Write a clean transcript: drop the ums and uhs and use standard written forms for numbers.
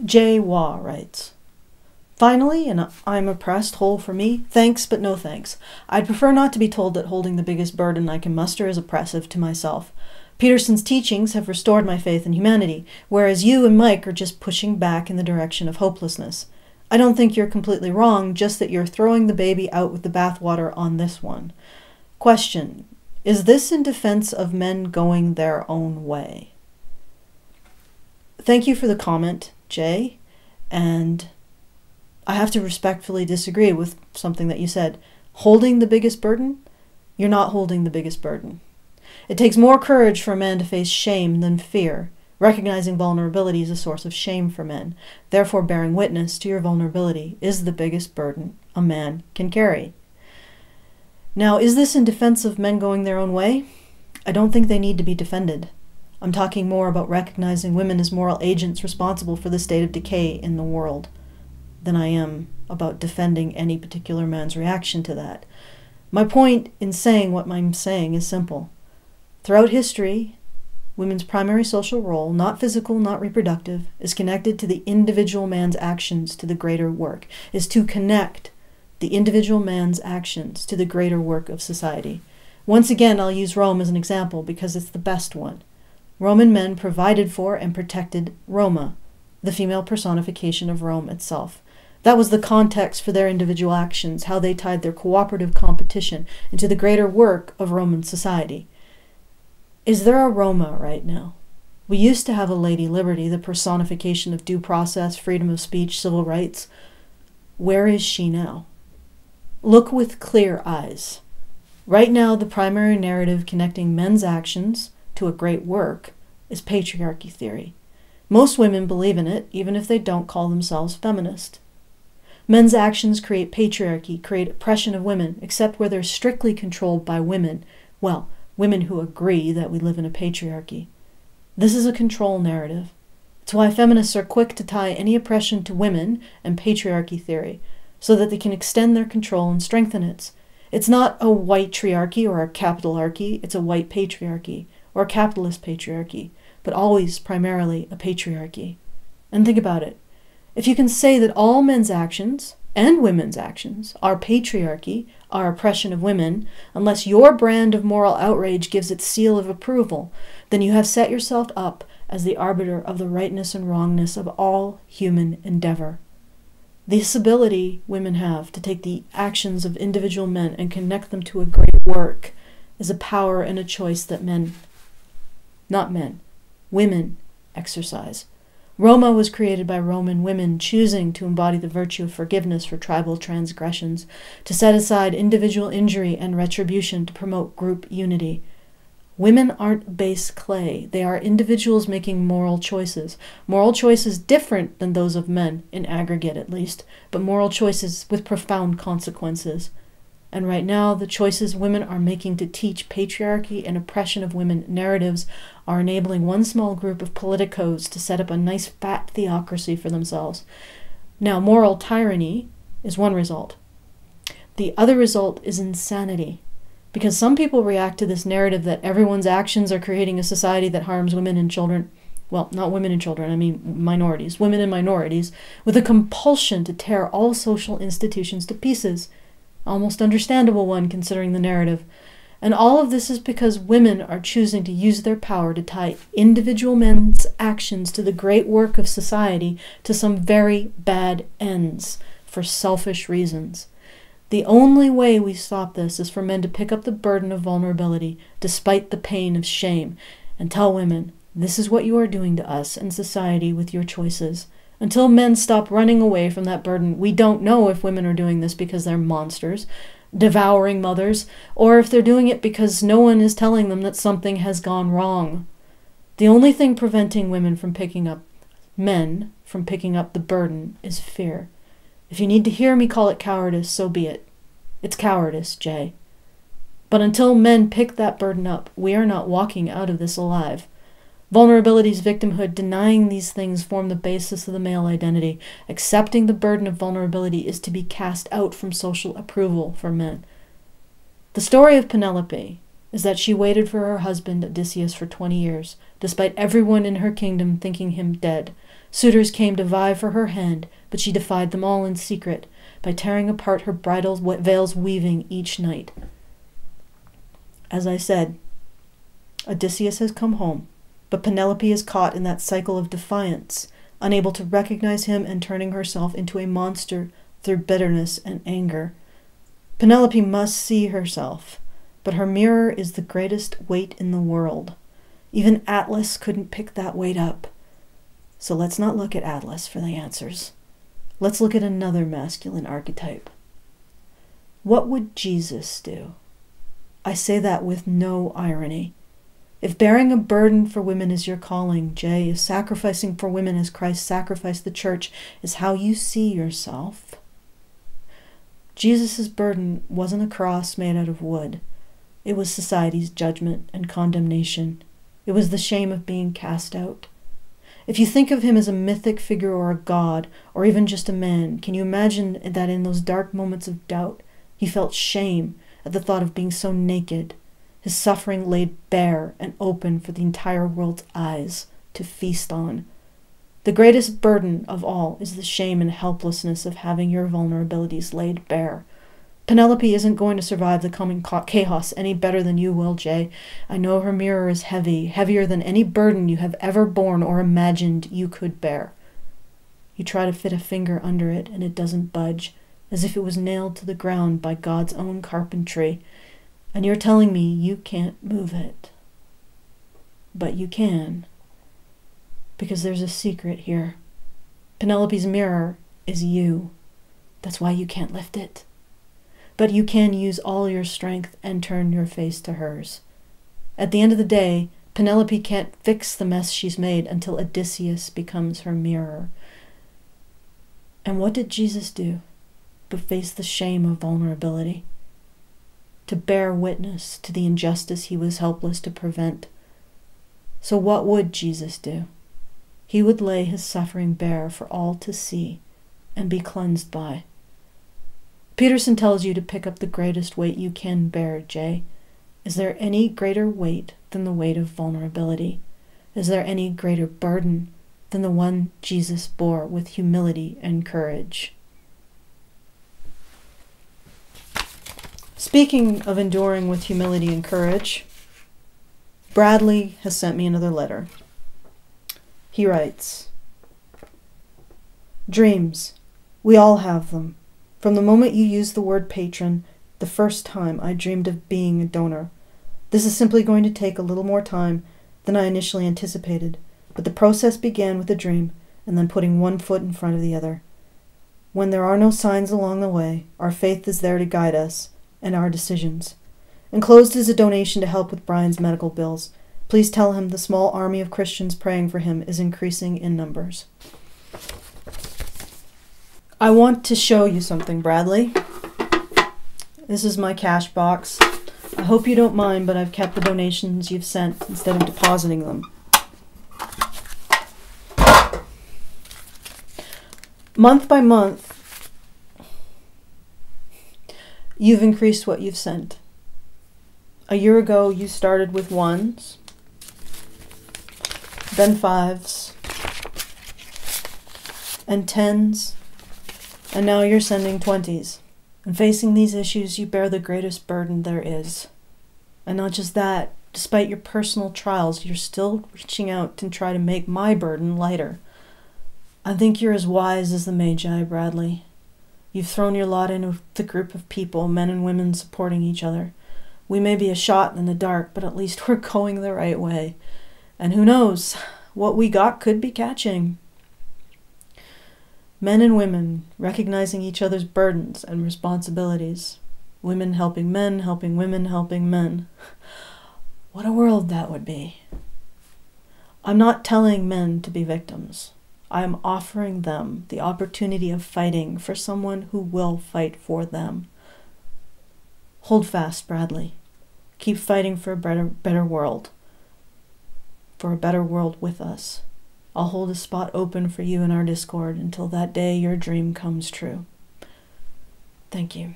J. Wah writes, "Finally, and I'm oppressed, whole for me, thanks but no thanks. I'd prefer not to be told that holding the biggest burden I can muster is oppressive to myself. Peterson's teachings have restored my faith in humanity, whereas you and Mike are just pushing back in the direction of hopelessness. I don't think you're completely wrong, just that you're throwing the baby out with the bathwater on this one. Question, is this in defense of men going their own way?" Thank you for the comment, Jay, and I have to respectfully disagree with something that you said. Holding the biggest burden? You're not holding the biggest burden. It takes more courage for a man to face shame than fear. Recognizing vulnerability is a source of shame for men. Therefore, bearing witness to your vulnerability is the biggest burden a man can carry. Now, is this in defense of men going their own way? I don't think they need to be defended. I'm talking more about recognizing women as moral agents responsible for the state of decay in the world than I am about defending any particular man's reaction to that. My point in saying what I'm saying is simple. Throughout history, women's primary social role, not physical, not reproductive, is connected to the individual man's actions to the greater work, is to connect the individual man's actions to the greater work of society. Once again, I'll use Rome as an example because it's the best one. Roman men provided for and protected Roma, the female personification of Rome itself. That was the context for their individual actions, how they tied their cooperative competition into the greater work of Roman society. Is there a Roma right now? We used to have a Lady Liberty, the personification of due process, freedom of speech, civil rights. Where is she now? Look with clear eyes. Right now, the primary narrative connecting men's actions to a great work is patriarchy theory. Most women believe in it, even if they don't call themselves feminist. Men's actions create patriarchy, create oppression of women, except where they're strictly controlled by women. Well, women who agree that we live in a patriarchy. This is a control narrative. It's why feminists are quick to tie any oppression to women and patriarchy theory, so that they can extend their control and strengthen it. It's not a white triarchy or a capital archy, it's a white patriarchy, or a capitalist patriarchy, but always primarily a patriarchy. And think about it. If you can say that all men's actions and women's actions are patriarchy, are oppression of women, unless your brand of moral outrage gives its seal of approval, then you have set yourself up as the arbiter of the rightness and wrongness of all human endeavor. This ability women have to take the actions of individual men and connect them to a great work is a power and a choice that women exercise. Roma was created by Roman women choosing to embody the virtue of forgiveness for tribal transgressions, to set aside individual injury and retribution to promote group unity. Women aren't base clay. They are individuals making moral choices different than those of men, in aggregate at least, but moral choices with profound consequences. And right now, the choices women are making to teach patriarchy and oppression of women narratives are enabling one small group of politicos to set up a nice fat theocracy for themselves. Now, moral tyranny is one result. The other result is insanity, because some people react to this narrative that everyone's actions are creating a society that harms women and children. Well, not women and children, I mean minorities, women and minorities, with a compulsion to tear all social institutions to pieces. Almost understandable one considering the narrative. And all of this is because women are choosing to use their power to tie individual men's actions to the great work of society to some very bad ends for selfish reasons. The only way we stop this is for men to pick up the burden of vulnerability despite the pain of shame and tell women, this is what you are doing to us and society with your choices. Until men stop running away from that burden, we don't know if women are doing this because they're monsters, devouring mothers, or if they're doing it because no one is telling them that something has gone wrong. The only thing preventing men from picking up the burden is fear. If you need to hear me call it cowardice, so be it. It's cowardice, Jay. But until men pick that burden up, we are not walking out of this alive. Vulnerability's victimhood, denying these things, form the basis of the male identity. Accepting the burden of vulnerability is to be cast out from social approval for men. The story of Penelope is that she waited for her husband Odysseus for 20 years, despite everyone in her kingdom thinking him dead. Suitors came to vie for her hand, but she defied them all in secret by tearing apart her bridal veil's weaving each night. As I said, Odysseus has come home, but Penelope is caught in that cycle of defiance, unable to recognize him and turning herself into a monster through bitterness and anger. Penelope must see herself, but her mirror is the greatest weight in the world. Even Atlas couldn't pick that weight up. So let's not look at Atlas for the answers. Let's look at another masculine archetype. What would Jesus do? I say that with no irony. If bearing a burden for women is your calling, Jay, if sacrificing for women as Christ sacrificed the church is how you see yourself, Jesus' burden wasn't a cross made out of wood. It was society's judgment and condemnation. It was the shame of being cast out. If you think of him as a mythic figure or a god, or even just a man, can you imagine that in those dark moments of doubt, he felt shame at the thought of being so naked, his suffering laid bare and open for the entire world's eyes to feast on? The greatest burden of all is the shame and helplessness of having your vulnerabilities laid bare. Penelope isn't going to survive the coming chaos any better than you will, Jay. I know her mirror is heavy, heavier than any burden you have ever borne or imagined you could bear. You try to fit a finger under it, and it doesn't budge, as if it was nailed to the ground by God's own carpentry. And you're telling me you can't move it. But you can. Because there's a secret here. Penelope's mirror is you. That's why you can't lift it. But you can use all your strength and turn your face to hers. At the end of the day, Penelope can't fix the mess she's made until Odysseus becomes her mirror. And what did Jesus do but face the shame of vulnerability? To bear witness to the injustice he was helpless to prevent. So what would Jesus do? He would lay his suffering bare for all to see and be cleansed by. Peterson tells you to pick up the greatest weight you can bear, Jay. Is there any greater weight than the weight of vulnerability? Is there any greater burden than the one Jesus bore with humility and courage? Speaking of enduring with humility and courage, Bradley has sent me another letter. He writes, "Dreams. We all have them. From the moment you used the word patron, the first time I dreamed of being a donor. This is simply going to take a little more time than I initially anticipated, but the process began with a dream and then putting one foot in front of the other. When there are no signs along the way, our faith is there to guide us and our decisions. Enclosed is a donation to help with Brian's medical bills. Please tell him the small army of Christians praying for him is increasing in numbers." I want to show you something, Bradley. This is my cash box. I hope you don't mind, but I've kept the donations you've sent instead of depositing them. Month by month, you've increased what you've sent. A year ago, you started with ones, then fives, and tens, and now you're sending 20s. And facing these issues, you bear the greatest burden there is. And not just that, despite your personal trials, you're still reaching out to try to make my burden lighter. I think you're as wise as the Magi, Bradley. You've thrown your lot in with the group of people, men and women supporting each other. We may be a shot in the dark, but at least we're going the right way. And who knows, what we got could be catching. Men and women recognizing each other's burdens and responsibilities. Women helping men, helping women, helping men. What a world that would be. I'm not telling men to be victims. I am offering them the opportunity of fighting for someone who will fight for them. Hold fast, Bradley. Keep fighting for a better world. For a better world with us. I'll hold a spot open for you in our Discord until that day your dream comes true. Thank you.